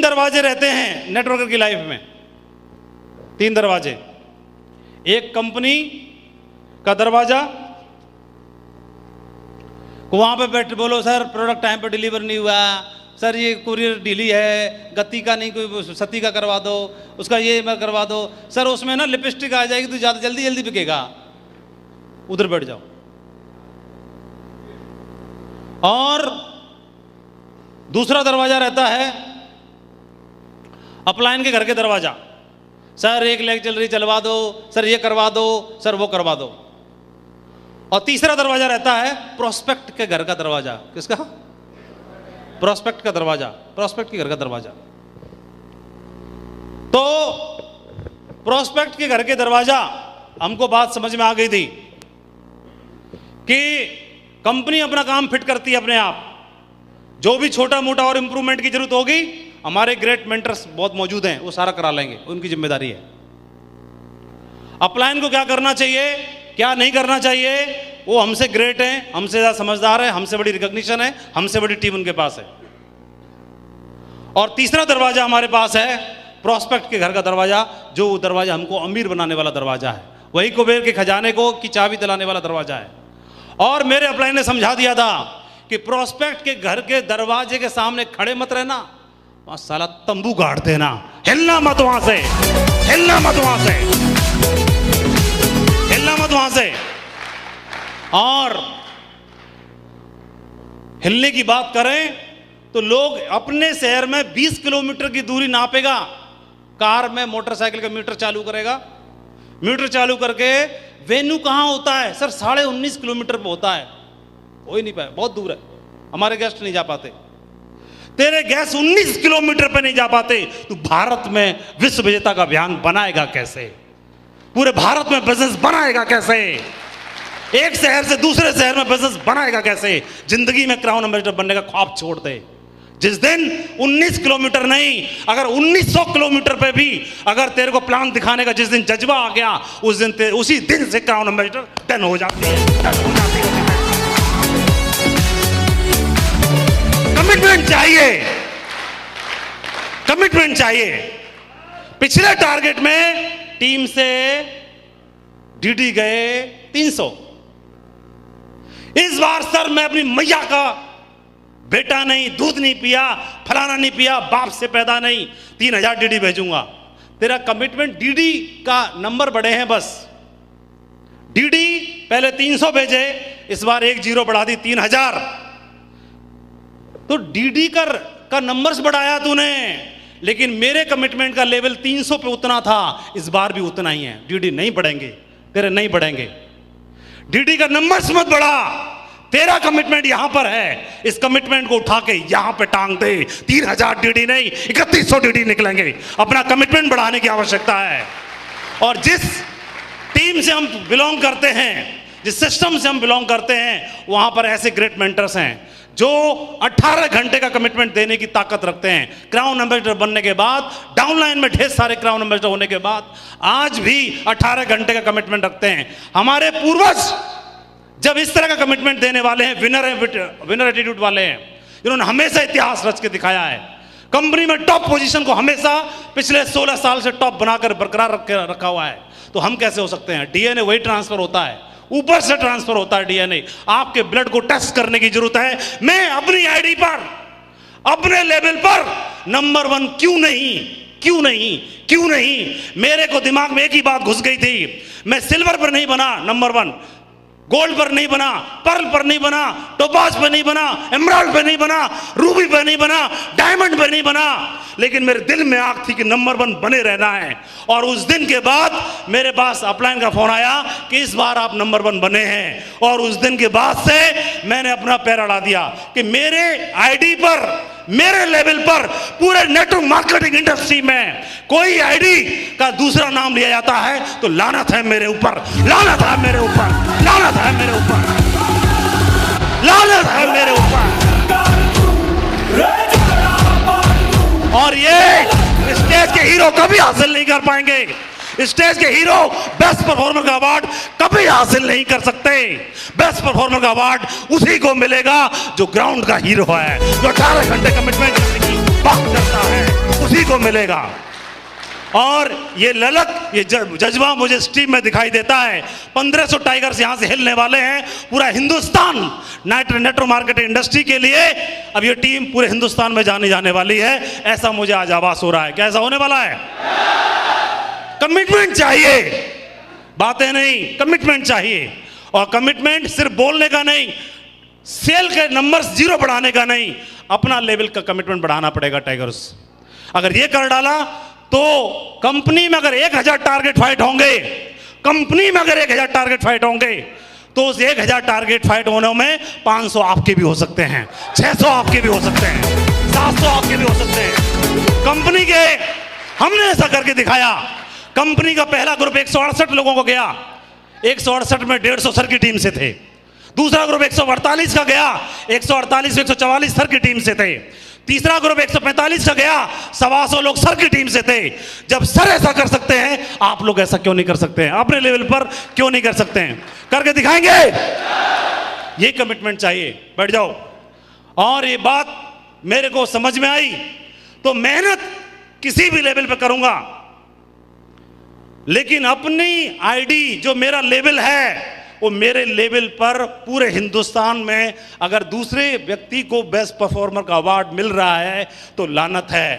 दरवाजे रहते हैं नेटवर्कर की लाइफ में, 3 दरवाजे। एक कंपनी का दरवाजा, वहां पे बैठ बोलो सर प्रोडक्ट टाइम पे डिलीवर नहीं हुआ, सर ये कुरियर डिली है, गति का नहीं कोई सती का करवा दो, उसका ये मैं करवा दो, सर उसमें ना लिपस्टिक आ जाएगी तो ज़्यादा जल्दी जल्दी बिकेगा, उधर बैठ जाओ। और दूसरा दरवाजा रहता है अपलाइन के घर के दरवाजा, सर एक लेग चल रही चलवा दो, सर ये करवा दो, सर वो करवा दो। और तीसरा दरवाजा रहता है प्रोस्पेक्ट के घर का दरवाजा। किसका? प्रोस्पेक्ट का दरवाजा, प्रोस्पेक्ट के घर का दरवाजा। तो प्रोस्पेक्ट के घर के दरवाजा, हमको बात समझ में आ गई थी कि कंपनी अपना काम फिट करती है अपने आप, जो भी छोटा मोटा और इंप्रूवमेंट की जरूरत होगी हमारे ग्रेट मेंटर्स बहुत मौजूद हैं, वो सारा करा लेंगे, उनकी जिम्मेदारी है। अपलाइन को क्या करना चाहिए क्या नहीं करना चाहिए, वो हमसे ग्रेट हैं, हमसे ज़्यादा समझदार है, हमसे बड़ी रिकॉग्निशन है, हमसे बड़ी टीम उनके पास है। और तीसरा दरवाजा हमारे पास है प्रोस्पेक्ट के घर का दरवाजा, जो दरवाजा हमको अमीर बनाने वाला दरवाजा है, वही कुबेर के खजाने को की चाबी दिलाने वाला दरवाजा है। और मेरे अपलाइन ने समझा दिया था कि प्रोस्पेक्ट के घर के दरवाजे के सामने खड़े मत रहना, वहां साला तंबू गाड़ देना, हिलना मत वहां से, हिलना मत वहां से, हिलना मत वहां से। और हिलने की बात करें तो लोग अपने शहर में 20 किलोमीटर की दूरी नापेगा, कार में मोटरसाइकिल का मीटर चालू करेगा, मीटर चालू करके वेन्यू कहां होता है, सर 19.5 किलोमीटर पे होता है, हो ही नहीं पाए, बहुत दूर है, हमारे गेस्ट नहीं जा पाते, तेरे गेस्ट 19 किलोमीटर पे नहीं जा पाते, तो भारत में विश्व विजेता का अभियान बनाएगा कैसे, पूरे भारत में बिजनेस बनाएगा कैसे, एक शहर से दूसरे शहर में बिजनेस बनाएगा कैसे, जिंदगी में क्राउन एम्बेसडर बनने का ख्वाब छोड़ दे। जिस दिन 19 किलोमीटर नहीं, अगर 1900 किलोमीटर पे भी अगर तेरे को प्लान दिखाने का जिस दिन जज्बा आ गया, उस दिन उसी दिन से क्राउन एम्बेसडर डन हो जाती है। कमिटमेंट चाहिए, कमिटमेंट चाहिए। पिछले टारगेट में टीम से डीडी गए 300, इस बार सर मैं अपनी मैया का बेटा नहीं, दूध नहीं पिया, फलाना नहीं पिया, बाप से पैदा नहीं, 3000 डीडी भेजूंगा। तेरा कमिटमेंट डीडी का नंबर बढ़े हैं बस, डीडी पहले 300 भेजे, इस बार 1 0 बढ़ा दी 3000, तो डीडी का नंबर्स बढ़ाया तूने, लेकिन मेरे कमिटमेंट का लेवल 300 पे उतना था, इस बार भी उतना ही है, डीडी नहीं बढ़ेंगे तेरे, नहीं बढ़ेंगे, डीडी का नंबर्स मत बढ़ा, तेरा कमिटमेंट यहां पर है, इस कमिटमेंट को उठा के यहां पे टांग दे, 3000 डीडी नहीं 3100 डीडी निकलेंगे, अपना कमिटमेंट बढ़ाने की आवश्यकता है। और जिस टीम से हम बिलोंग करते हैं, जिस सिस्टम से हम बिलोंग करते हैं, वहां पर ऐसे ग्रेट मेंटर्स हैं जो 18 घंटे का कमिटमेंट देने की ताकत रखते हैं। क्राउन एम्बेसडर बनने के बाद, डाउनलाइन में ढेर सारे क्राउन एम्बेसडर होने के बाद, आज भी 18 घंटे का कमिटमेंट रखते हैं। हमारे पूर्वज जब इस तरह का कमिटमेंट देने वाले हैं, विनर एटीट्यूड वाले हैं, जिन्होंने हमेशा इतिहास रच के दिखाया है, कंपनी में टॉप पोजीशन को हमेशा पिछले 16 साल से टॉप बनाकर बरकरार रखा हुआ है, तो हम कैसे हो सकते हैं? डीएनए वही ट्रांसफर होता है, ऊपर से ट्रांसफर होता है डीएनए। आपके ब्लड को टेस्ट करने की जरूरत है, मैं अपनी आईडी पर, अपने लेवल पर नंबर 1 क्यों नहीं, क्यों नहीं, क्यों नहीं? मेरे को दिमाग में एक ही बात घुस गई थी, मैं सिल्वर पर नहीं बना नंबर 1, गोल्ड पर नहीं बना, पर्ल पर नहीं बना, टोपाज पर नहीं बना, एमराल्ड पर नहीं बना, रूबी पर नहीं बना, डायमंड पर नहीं बना, लेकिन मेरे दिल में आग थी कि नंबर 1 बने रहना है। और उस दिन के बाद मेरे पास अपलाइन का फोन आया कि इस बार आप नंबर 1 बने हैं, और उस दिन के बाद से मैंने अपना पैर अड़ा दिया कि मेरे आईडी पर, मेरे लेवल पर, पूरे नेटवर्क मार्केटिंग इंडस्ट्री में कोई आईडी का दूसरा नाम लिया जाता है तो लानत है मेरे ऊपर, लानत है मेरे ऊपर, लानत है मेरे ऊपर, लानत है मेरे ऊपर। और ये स्टेज के हीरो कभी हासिल नहीं कर पाएंगे, स्टेज के हीरो बेस्ट परफॉर्मर का अवार्ड कभी हासिल नहीं कर सकते। बेस्ट परफॉर्मर का अवार्ड उसी को मिलेगा जो ग्राउंड का हीरो है, जो 18 घंटे कमिटमेंट करने की बात करता है। उसी को मिलेगा। और ये ललक, ये जज्बा मुझे इस टीम में दिखाई देता है। 1500 टाइगर्स यहां से हिलने वाले हैं। पूरा हिंदुस्तान नेटवर्क मार्केटिंग इंडस्ट्री के लिए अब ये टीम पूरे हिंदुस्तान में जानी जाने वाली है, ऐसा मुझे आज आभास हो रहा है। क्या ऐसा होने वाला है? कमिटमेंट चाहिए, बातें नहीं, कमिटमेंट चाहिए। और कमिटमेंट सिर्फ बोलने का नहीं, सेल के नंबर्स जीरो बढ़ाने का नहीं, अपना लेवल का कमिटमेंट बढ़ाना पड़ेगा टाइगर्स। अगर ये कर डाला तो कंपनी में अगर 1000 टारगेट फाइट होंगे, कंपनी में अगर 1000 टारगेट फाइट होंगे, तो उस 1000 टारगेट फाइट होने में 500 आपके भी हो सकते हैं, 600 आपके भी हो सकते हैं, 700 आपके भी हो सकते हैं। कंपनी के हमने ऐसा करके दिखाया। कंपनी का पहला ग्रुप 168 लोगों को गया, 168 में 150 सर की टीम से थे। दूसरा ग्रुप 148 का गया, 148 144 सर की टीम से थे। तीसरा ग्रुप 145 का गया, 125 लोग सर की टीम से थे। जब सर ऐसा कर सकते हैं, आप लोग ऐसा क्यों नहीं कर सकते हैं? अपने लेवल पर क्यों नहीं कर सकते हैं? करके दिखाएंगे। ये कमिटमेंट चाहिए। बैठ जाओ। और ये बात मेरे को समझ में आई तो मेहनत किसी भी लेवल पर करूंगा, लेकिन अपनी आईडी जो मेरा लेवल है वो मेरे लेवल पर पूरे हिंदुस्तान में अगर दूसरे व्यक्ति को बेस्ट परफॉर्मर का अवार्ड मिल रहा है तो लानत है।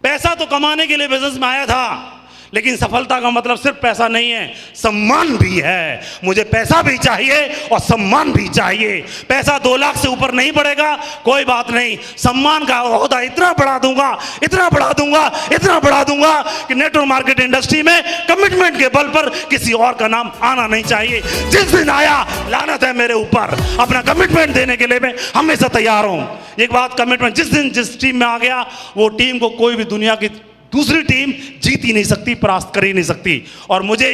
पैसा तो कमाने के लिए बिजनेस में आया था, लेकिन सफलता का मतलब सिर्फ पैसा नहीं है, सम्मान भी है। मुझे पैसा भी चाहिए और सम्मान भी चाहिए। पैसा 2 लाख से ऊपर नहीं बढ़ेगा, कोई बात नहीं। सम्मान का ओहदा इतना बढ़ा दूंगा, इतना बढ़ा दूंगा, इतना बढ़ा दूंगा कि नेटवर्क मार्केट इंडस्ट्री में कमिटमेंट के बल पर किसी और का नाम आना नहीं चाहिए। जिस दिन आया, लानत है मेरे ऊपर। अपना कमिटमेंट देने के लिए मैं हमेशा तैयार हूं। एक बात, कमिटमेंट जिस दिन जिस टीम में आ गया, वो टीम को कोई भी दुनिया की दूसरी टीम जीत ही नहीं सकती, परास्त कर ही नहीं सकती। और मुझे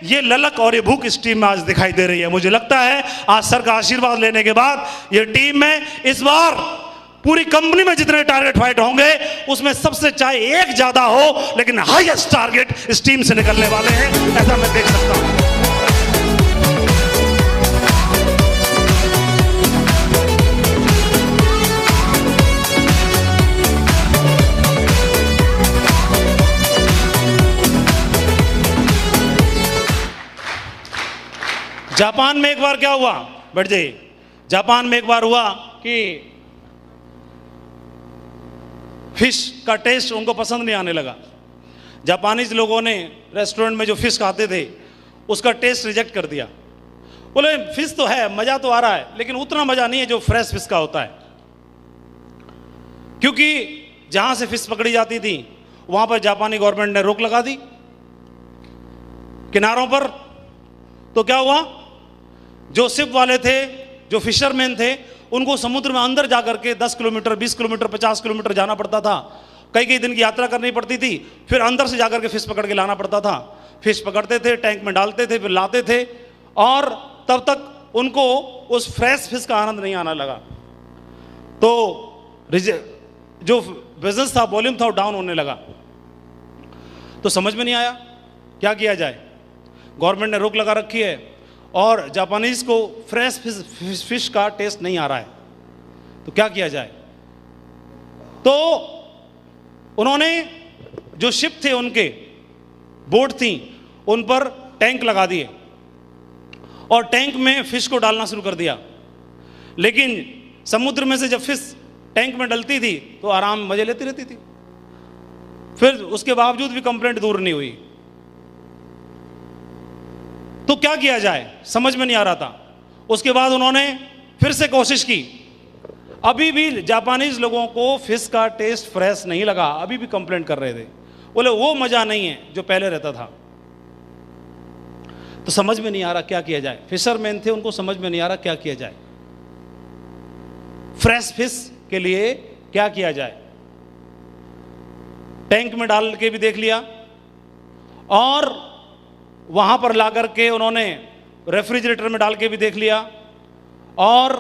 ये ललक और ये भूख इस टीम में आज दिखाई दे रही है। मुझे लगता है आज सर का आशीर्वाद लेने के बाद ये टीम में इस बार पूरी कंपनी में जितने टारगेट फाइट होंगे उसमें सबसे चाहे एक ज्यादा हो, लेकिन हाईएस्ट टारगेट इस टीम से निकलने वाले हैं, ऐसा मैं देख सकता हूं। जापान में एक बार क्या हुआ, बैठ जाइए। जापान में एक बार हुआ कि फिश का टेस्ट उनको पसंद नहीं आने लगा। जापानीज लोगों ने रेस्टोरेंट में जो फिश खाते थे उसका टेस्ट रिजेक्ट कर दिया। बोले फिश तो है, मजा तो आ रहा है, लेकिन उतना मजा नहीं है जो फ्रेश फिश का होता है। क्योंकि जहां से फिश पकड़ी जाती थी वहां पर जापानी गवर्नमेंट ने रोक लगा दी किनारों पर। तो क्या हुआ, जो शिप वाले थे, जो फिशरमैन थे, उनको समुद्र में अंदर जाकर के 10 किलोमीटर, 20 किलोमीटर, 50 किलोमीटर जाना पड़ता था। कई कई दिन की यात्रा करनी पड़ती थी, फिर अंदर से जाकर के फिश पकड़ के लाना पड़ता था। फिश पकड़ते थे, टैंक में डालते थे, फिर लाते थे, और तब तक उनको उस फ्रेश फिश का आनंद नहीं आने लगा। तो जो बिजनेस था, वॉल्यूम था, वो डाउन होने लगा। तो समझ में नहीं आया क्या किया जाए। गवर्नमेंट ने रोक लगा रखी है और जापानीज को फ्रेश फिश का टेस्ट नहीं आ रहा है, तो क्या किया जाए। तो उन्होंने जो शिप थे, उनके बोट थी, उन पर टैंक लगा दिए और टैंक में फिश को डालना शुरू कर दिया। लेकिन समुद्र में से जब फिश टैंक में डलती थी तो आराम मजे लेती रहती थी। फिर उसके बावजूद भी कंप्लेंट दूर नहीं हुई। तो क्या किया जाए, समझ में नहीं आ रहा था। उसके बाद उन्होंने फिर से कोशिश की। अभी भी जापानीज लोगों को फिश का टेस्ट फ्रेश नहीं लगा, अभी भी कंप्लेंट कर रहे थे। बोले वो मजा नहीं है जो पहले रहता था। तो समझ में नहीं आ रहा क्या किया जाए। फिशरमैन थे, उनको समझ में नहीं आ रहा क्या किया जाए। फ्रेश फिश के लिए क्या किया जाए। टैंक में डाल के भी देख लिया और वहां पर ला करके उन्होंने रेफ्रिजरेटर में डाल के भी देख लिया और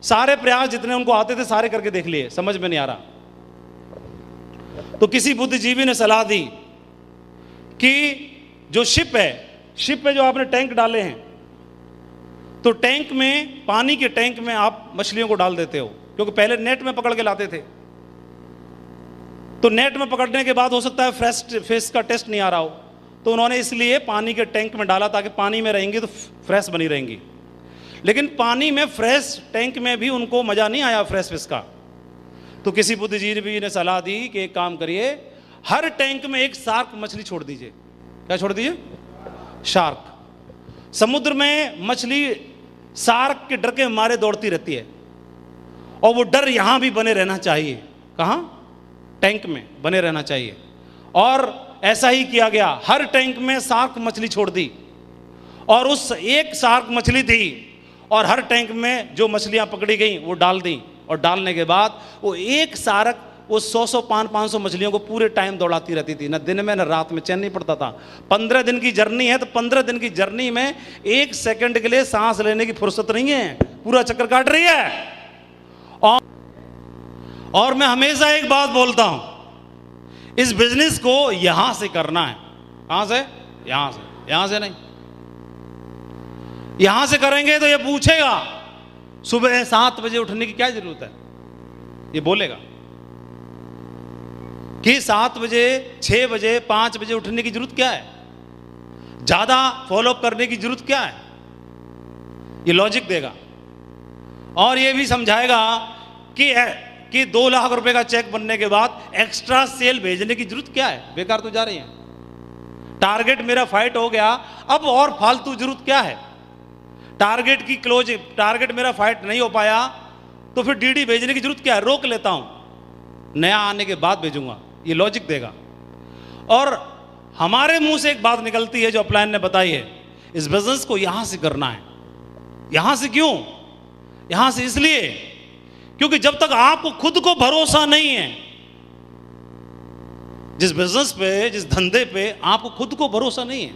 सारे प्रयास जितने उनको आते थे सारे करके देख लिए, समझ में नहीं आ रहा। तो किसी बुद्धिजीवी ने सलाह दी कि जो शिप है जो आपने टैंक डाले हैं, तो टैंक में, पानी के टैंक में आप मछलियों को डाल देते हो, क्योंकि पहले नेट में पकड़ के लाते थे। तो नेट में पकड़ने के बाद हो सकता है फ्रेश फेस का टेस्ट नहीं आ रहा हो, तो उन्होंने इसलिए पानी के टैंक में डाला ताकि पानी में रहेंगी तो फ्रेश बनी रहेंगी। लेकिन पानी में फ्रेश टैंक में भी उनको मज़ा नहीं आया फ्रेश फिश का। तो किसी बुद्धिजीवी ने सलाह दी कि एक काम करिए, हर टैंक में एक शार्क मछली छोड़ दीजिए। क्या छोड़ दीजिए? शार्क। समुद्र में मछली शार्क के डर के मारे दौड़ती रहती है, और वो डर यहां भी बने रहना चाहिए। कहां? टैंक में बने रहना चाहिए। और ऐसा ही किया गया, हर टैंक में शार्क मछली छोड़ दी, और उस एक शार्क मछली थी, और हर टैंक में जो मछलियां पकड़ी गई वो डाल दी, और डालने के बाद वो एक शार्क वो 100 500 मछलियों को पूरे टाइम दौड़ाती रहती थी, न दिन में न रात में, चैन नहीं पड़ता था। 15 दिन की जर्नी है, तो 15 दिन की जर्नी में 1 सेकंड के लिए सांस लेने की फुर्सत नहीं है, पूरा चक्कर काट रही है। और मैं हमेशा एक बात बोलता हूं, इस बिजनेस को यहां से करना है। कहां से? यहां से। यहां से नहीं, यहां से करेंगे तो ये पूछेगा सुबह 7 बजे उठने की क्या जरूरत है, ये बोलेगा कि 7 बजे 6 बजे 5 बजे उठने की जरूरत क्या है, ज्यादा फॉलोअप करने की जरूरत क्या है, ये लॉजिक देगा। और ये भी समझाएगा कि 2 लाख रुपए का चेक बनने के बाद एक्स्ट्रा सेल भेजने की जरूरत क्या है, बेकार तो जा रही है। टारगेट मेरा फाइट हो गया, अब और फालतू जरूरत क्या है? टारगेट मेरा फाइट नहीं हो पाया तो फिर डीडी भेजने की जरूरत क्या है, रोक लेता हूं, नया आने के बाद भेजूंगा, ये लॉजिक देगा। और हमारे मुंह से एक बात निकलती है जो अपलाइन ने बताई है, इस बिजनेस को यहां से करना है। यहां से क्यों? यहां से इसलिए क्योंकि जब तक आपको खुद को भरोसा नहीं है, जिस बिजनेस पे, जिस धंधे पे आपको खुद को भरोसा नहीं है,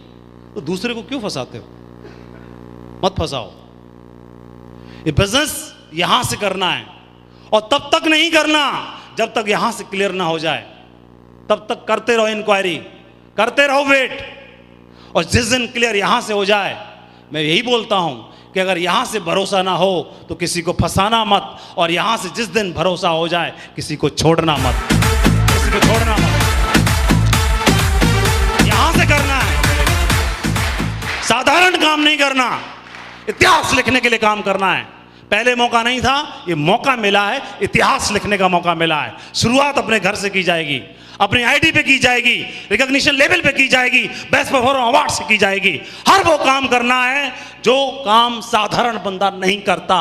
तो दूसरे को क्यों फंसाते हो? मत फंसाओ। ये बिजनेस यहां से करना है, और तब तक नहीं करना जब तक यहां से क्लियर ना हो जाए। तब तक करते रहो इंक्वायरी, करते रहो वेट, और जिस दिन क्लियर यहां से हो जाए, मैं यही बोलता हूं कि अगर यहां से भरोसा ना हो तो किसी को फंसाना मत, और यहां से जिस दिन भरोसा हो जाए किसी को छोड़ना मत, किसी को छोड़ना मत। यहां से करना है, साधारण काम नहीं करना, इतिहास लिखने के लिए काम करना है। पहले मौका नहीं था, ये मौका मिला है, इतिहास लिखने का मौका मिला है। शुरुआत अपने घर से की जाएगी, अपनी आईडी पे की जाएगी, रिकॉग्निशन लेवल पे की जाएगी, बेस्ट परफॉर्मर अवार्ड से की जाएगी। हर वो काम करना है जो काम साधारण बंदा नहीं करता।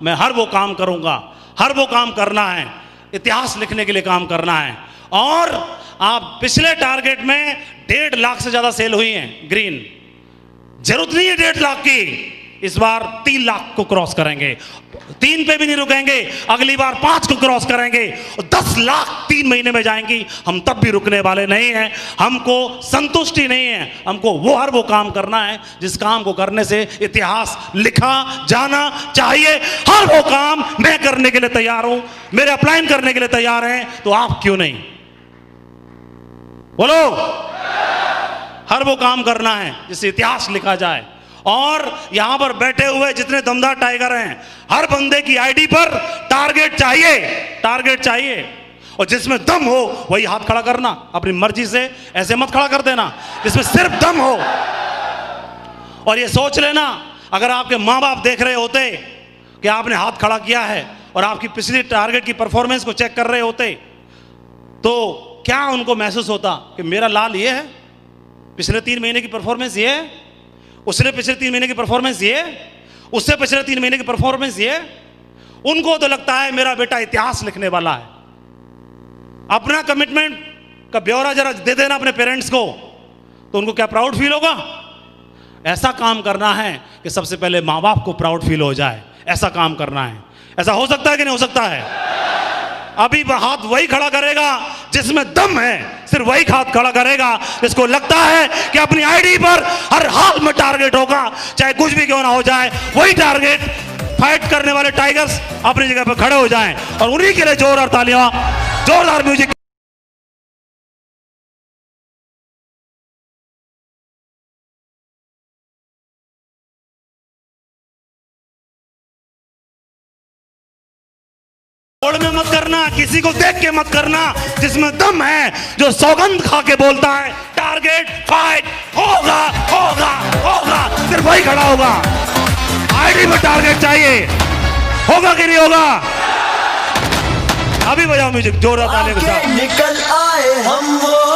मैं हर वो काम करूंगा, हर वो काम करना है, इतिहास लिखने के लिए काम करना है। और आप पिछले टारगेट में 1.5 लाख से ज्यादा सेल हुई है ग्रीन, जरूरत नहीं है 1.5 लाख की, इस बार 3 लाख को क्रॉस करेंगे, 3 पे भी नहीं रुकेंगे, अगली बार 5 को क्रॉस करेंगे, और 10 लाख 3 महीने में जाएंगी। हम तब भी रुकने वाले नहीं हैं, हमको संतुष्टि नहीं है, हमको हर वो काम करना है जिस काम को करने से इतिहास लिखा जाना चाहिए। हर वो काम मैं करने के लिए तैयार हूं, मेरे अपलाइन करने के लिए तैयार हैं, तो आप क्यों नहीं? बोलो। हर वो काम करना है जिससे इतिहास लिखा जाए। और यहां पर बैठे हुए जितने दमदार टाइगर हैं, हर बंदे की आईडी पर टारगेट चाहिए, टारगेट चाहिए, और जिसमें दम हो वही हाथ खड़ा करना, अपनी मर्जी से ऐसे मत खड़ा कर देना, जिसमें सिर्फ दम हो। और ये सोच लेना, अगर आपके माँ बाप देख रहे होते कि आपने हाथ खड़ा किया है और आपकी पिछली टारगेट की परफॉर्मेंस को चेक कर रहे होते, तो क्या उनको महसूस होता कि मेरा लाल ये है, पिछले 3 महीने की परफॉर्मेंस ये है, उसने पिछले 3 महीने की परफॉर्मेंस ये, उससे पिछले 3 महीने की परफॉर्मेंस ये। उनको तो लगता है मेरा बेटा इतिहास लिखने वाला है। अपना कमिटमेंट का ब्यौरा जरा दे देना अपने पेरेंट्स को, तो उनको क्या प्राउड फील होगा? ऐसा काम करना है कि सबसे पहले माँ बाप को प्राउड फील हो जाए, ऐसा काम करना है। ऐसा हो सकता है कि नहीं हो सकता है? अभी हाथ वही खड़ा करेगा जिसमें दम है, सिर्फ वही हाथ खड़ा करेगा जिसको लगता है कि अपनी आईडी पर हर हाल में टारगेट होगा, चाहे कुछ भी क्यों ना हो जाए, वही टारगेट। फाइट करने वाले टाइगर्स अपनी जगह पर खड़े हो जाएं, और उन्हीं के लिए जोरदार तालियां, जोरदार म्यूजिक। रोड में मत करना, किसी को देख के मत करना, जिसमें दम है, जो सौगंध खा के बोलता है टारगेट फाइट होगा होगा होगा, सिर्फ वही खड़ा होगा। आईडी में टारगेट चाहिए, होगा कि नहीं होगा? अभी बजाओ म्यूजिक जोरदार ताली के साथ। निकल आए हम वो